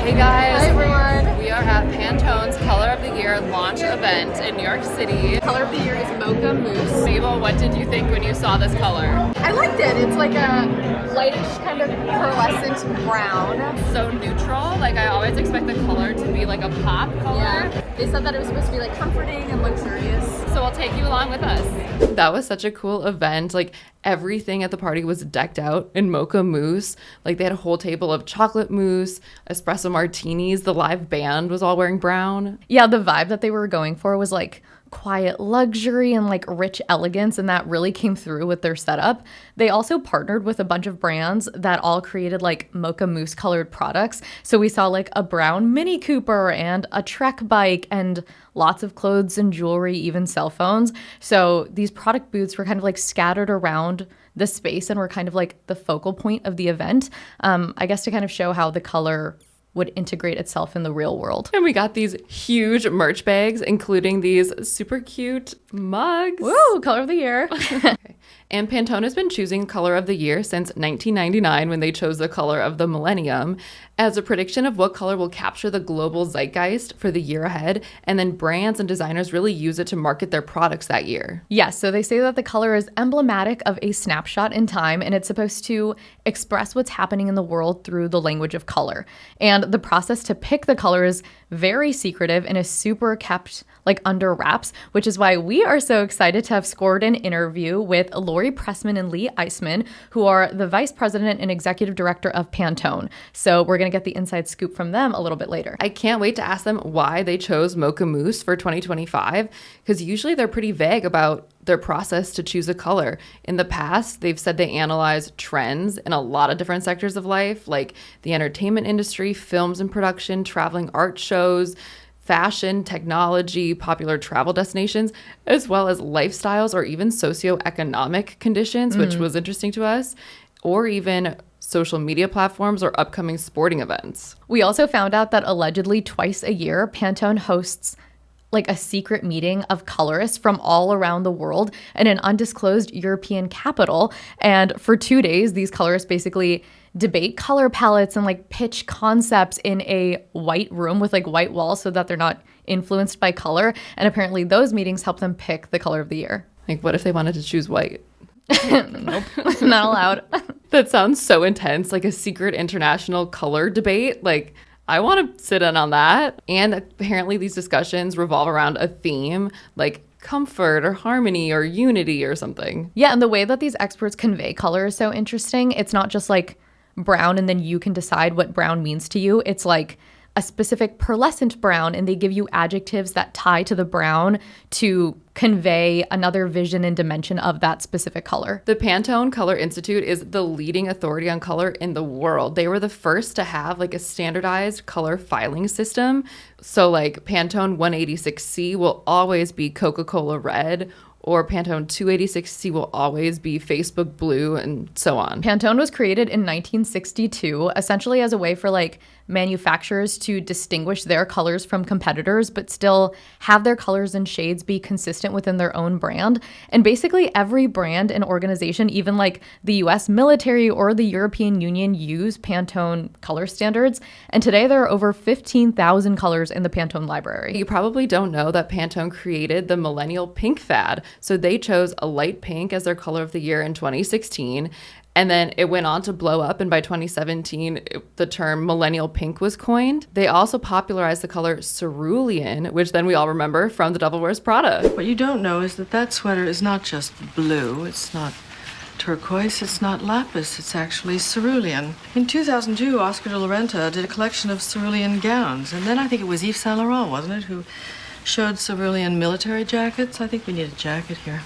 Hey guys. Hi everyone. We are at Pantone's Color of the Year launch event in New York City. Color of the year is Mocha Mousse. Mabel, what did you think when you saw this color? I liked it. It's like a lightish kind of pearlescent brown. So neutral. Like I always expect the color to be like a pop color. Yeah. They said that it was supposed to be like comforting and luxurious. So we'll take you along with us. That was such a cool event. Like everything at the party was decked out in mocha mousse. Like they had a whole table of chocolate mousse, espresso martinis. The live band was all wearing brown. Yeah, the vibe that they were going for was like quiet luxury and like rich elegance, and that really came through with their setup. They also partnered with a bunch of brands that all created like mocha mousse colored products. So we saw like a brown Mini Cooper and a Trek bike and lots of clothes and jewelry, even cell phones. So these product booths were kind of like scattered around the space and were kind of like the focal point of the event, I guess, to kind of show how the color would integrate itself in the real world. And we got these huge merch bags, including these super cute mugs. Woo, color of the year. Okay. And Pantone has been choosing color of the year since 1999 when they chose the color of the millennium as a prediction of what color will capture the global zeitgeist for the year ahead. And then brands and designers really use it to market their products that year. Yes, so they say that the color is emblematic of a snapshot in time, and it's supposed to express what's happening in the world through the language of color. And the process to pick the color is very secretive and is super kept like under wraps, which is why we are so excited to have scored an interview with Lori Pressman and Lee Eisman, who are the vice president and executive director of Pantone. So we're going to get the inside scoop from them a little bit later. I can't wait to ask them why they chose Mocha Mousse for 2025, because usually they're pretty vague about their process to choose a color. In the past, they've said they analyze trends in a lot of different sectors of life, like the entertainment industry, films and production, traveling art shows, fashion, technology, popular travel destinations, as well as lifestyles or even socioeconomic conditions, which was interesting to us, or even social media platforms or upcoming sporting events. We also found out that allegedly twice a year, Pantone hosts like a secret meeting of colorists from all around the world in an undisclosed European capital. And for 2 days, these colorists basically debate color palettes and like pitch concepts in a white room with like white walls so that they're not influenced by color. And apparently those meetings help them pick the color of the year. Like, what if they wanted to choose white? Nope, not allowed. That sounds so intense, like a secret international color debate. Like, I want to sit in on that. And apparently these discussions revolve around a theme like comfort or harmony or unity or something. Yeah, and the way that these experts convey color is so interesting. It's not just like brown and then you can decide what brown means to you. It's like a specific pearlescent brown, and they give you adjectives that tie to the brown to convey another vision and dimension of that specific color. The Pantone Color Institute is the leading authority on color in the world. They were the first to have like a standardized color filing system. So like Pantone 186C will always be Coca-Cola red, or Pantone 286C will always be Facebook blue, and so on. Pantone was created in 1962, essentially as a way for like manufacturers to distinguish their colors from competitors, but still have their colors and shades be consistent within their own brand. And basically every brand and organization, even like the US military or the European Union, use Pantone color standards. And today there are over 15,000 colors in the Pantone library. You probably don't know that Pantone created the millennial pink fad. So they chose a light pink as their color of the year in 2016. And then it went on to blow up, and by 2017, the term millennial pink was coined. They also popularized the color cerulean, which then we all remember from The Devil Wears Prada. What you don't know is that that sweater is not just blue, it's not turquoise, it's not lapis, it's actually cerulean. In 2002, Oscar de la Renta did a collection of cerulean gowns, and then I think it was Yves Saint Laurent, wasn't it, who showed cerulean military jackets. I think we need a jacket here.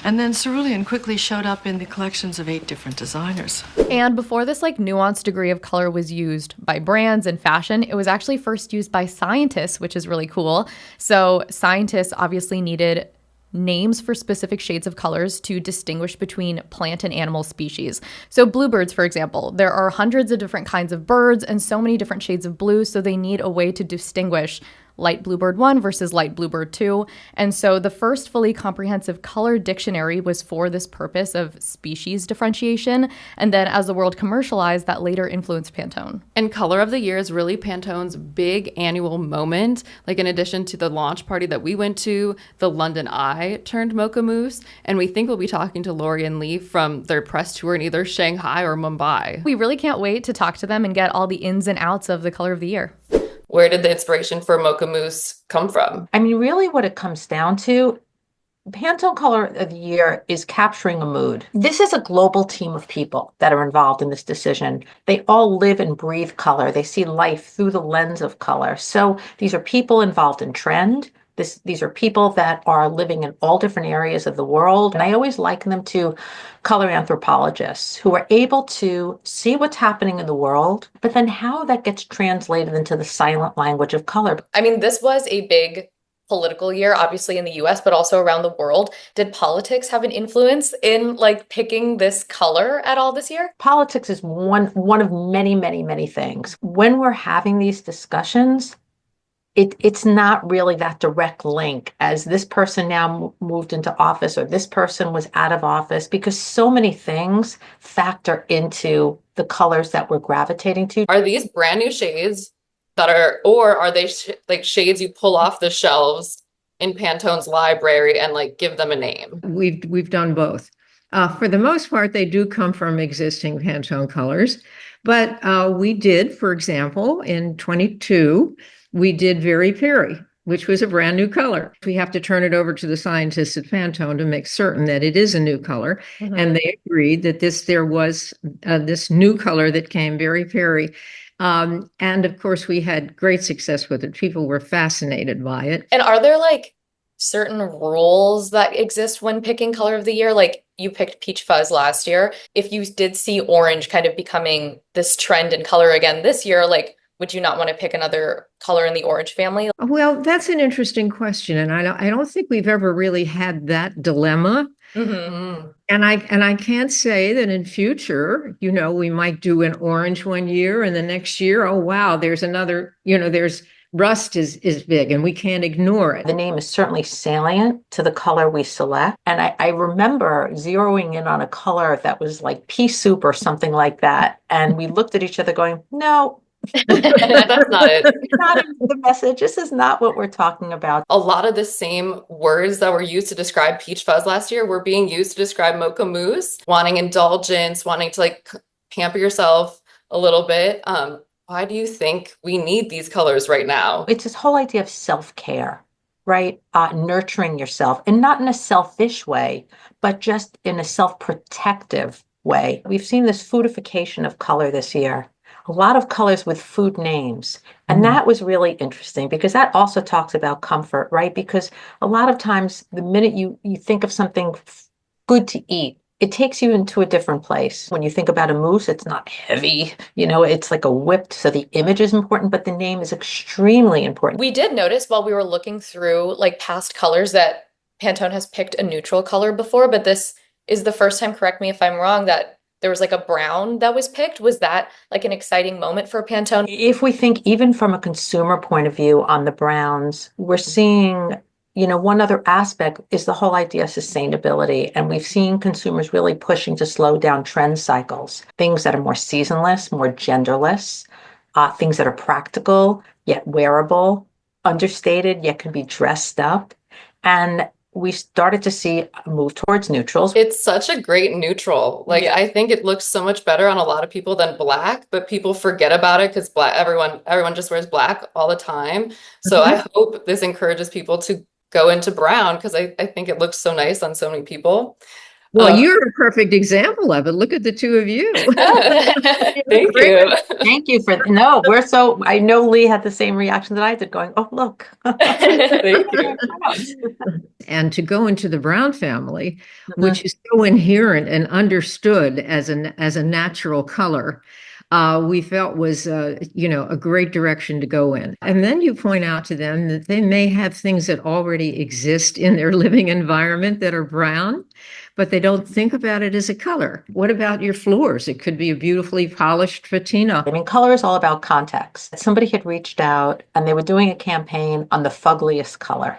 And then cerulean quickly showed up in the collections of 8 different designers. And before this like nuanced degree of color was used by brands and fashion, it was actually first used by scientists, which is really cool. So scientists obviously needed names for specific shades of colors to distinguish between plant and animal species. So bluebirds, for example, there are hundreds of different kinds of birds and so many different shades of blue, so they need a way to distinguish light bluebird 1 versus light bluebird 2. And so the first fully comprehensive color dictionary was for this purpose of species differentiation. And then as the world commercialized, that later influenced Pantone. And Color of the Year is really Pantone's big annual moment. Like in addition to the launch party that we went to, the London Eye turned Mocha Mousse. And we think we'll be talking to Lori and Lee from their press tour in either Shanghai or Mumbai. We really can't wait to talk to them and get all the ins and outs of the Color of the Year. Where did the inspiration for Mocha Mousse come from? I mean, really what it comes down to, Pantone Color of the Year is capturing a mood. This is a global team of people that are involved in this decision. They all live and breathe color. They see life through the lens of color. So these are people involved in trend. These are people that are living in all different areas of the world. And I always liken them to color anthropologists who are able to see what's happening in the world, but then how that gets translated into the silent language of color. I mean, this was a big political year, obviously in the US, but also around the world. Did politics have an influence in like picking this color at all this year? Politics is one of many, many, many things. When we're having these discussions, it's not really that direct link as this person now moved into office or this person was out of office, because so many things factor into the colors that we're gravitating to. Are these brand new shades or are they like shades you pull off the shelves in Pantone's library and like give them a name? We've done both. For the most part, they do come from existing Pantone colors, but we did, for example, in 22, we did Very Peri, which was a brand new color. We have to turn it over to the scientists at Pantone to make certain that it is a new color. Mm-hmm. And they agreed that there was this new color that came, Very Peri. And of course, we had great success with it. People were fascinated by it. And are there like certain rules that exist when picking color of the year? Like you picked peach fuzz last year. If you did see orange kind of becoming this trend in color again this year, like would you not want to pick another color in the orange family? Well, that's an interesting question. And I don't think we've ever really had that dilemma. Mm-hmm. And I can't say that in future, we might do an orange one year and the next year, oh, wow, there's another, there's rust is big and we can't ignore it. The name is certainly salient to the color we select. And I remember zeroing in on a color that was like pea soup or something like that. And we looked at each other going, no. That's not it. Not the message. This is not what we're talking about. A lot of the same words that were used to describe peach fuzz last year were being used to describe Mocha Mousse, wanting indulgence, wanting to like pamper yourself a little bit. Why do you think we need these colors right now? It's this whole idea of self-care, right? Nurturing yourself, and not in a selfish way, but just in a self-protective way. We've seen this foodification of color this year. A lot of colors with food names. And that was really interesting because that also talks about comfort, right? Because a lot of times the minute you think of something good to eat, it takes you into a different place. When you think about a mousse, it's not heavy, it's like a whipped. So the image is important, but the name is extremely important. We did notice while we were looking through like past colors that Pantone has picked a neutral color before, but this is the first time, correct me if I'm wrong, that there was like a brown that was picked. Was that like an exciting moment for Pantone? If we think even from a consumer point of view on the browns, we're seeing, one other aspect is the whole idea of sustainability. And we've seen consumers really pushing to slow down trend cycles, things that are more seasonless, more genderless, things that are practical, yet wearable, understated, yet can be dressed up. And we started to see a move towards neutrals. It's such a great neutral. Like, yeah. I think it looks so much better on a lot of people than black, but people forget about it because everyone just wears black all the time. So I hope this encourages people to go into brown because I think it looks so nice on so many people. Well, you're a perfect example of it. Look at the two of you. Thank you. Thank you I know Lee had the same reaction that I did going, oh, look. Thank you. And to go into the brown family, which is so inherent and understood as a natural color, we felt was, a great direction to go in. And then you point out to them that they may have things that already exist in their living environment that are brown, but they don't think about it as a color. What about your floors? It could be a beautifully polished patina. I mean, color is all about context. Somebody had reached out and they were doing a campaign on the fuggliest color.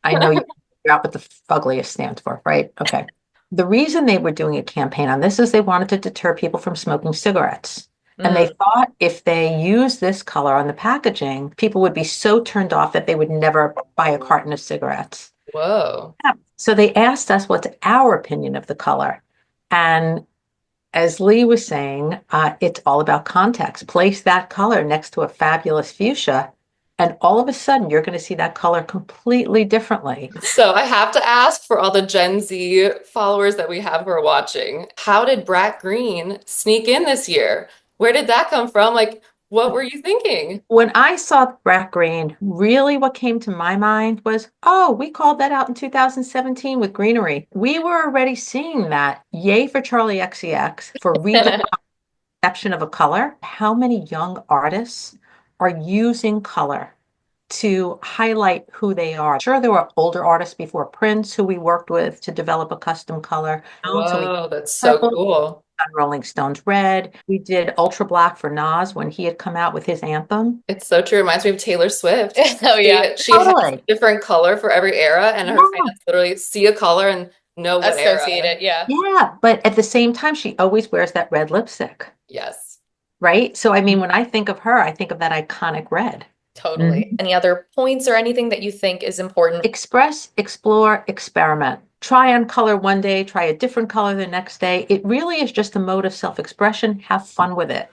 I know you figure out what the fuggliest stands for, right? Okay. The reason they were doing a campaign on this is they wanted to deter people from smoking cigarettes. And they thought if they used this color on the packaging, people would be so turned off that they would never buy a carton of cigarettes. Whoa. So they asked us what's our opinion of the color. And as Lee was saying, it's all about context. Place that color next to a fabulous fuchsia, and all of a sudden you're going to see that color completely differently. So I have to ask for all the Gen Z followers that we have who are watching, how did Brat Green sneak in this year? Where did that come from? Like, what were you thinking? When I saw Brat Green, really what came to my mind was, oh, we called that out in 2017 with greenery. We were already seeing that. Yay for Charlie XCX for redeception of a color. How many young artists are using color to highlight who they are? Sure, there were older artists before Prince who we worked with to develop a custom color. Whoa, that's so cool. On Rolling Stone's Red. We did Ultra Black for Nas when he had come out with his anthem. It's so true. It reminds me of Taylor Swift. Oh, yeah. She has a different color for every era, and her fans literally see a color and know what era. Associate it, yeah. Yeah, but at the same time, she always wears that red lipstick, Yes. right? So, I mean, when I think of her, I think of that iconic red. Totally. Any other points or anything that you think is important? Express, explore, experiment. Try on color one day, try a different color the next day. It really is just a mode of self-expression. Have fun with it.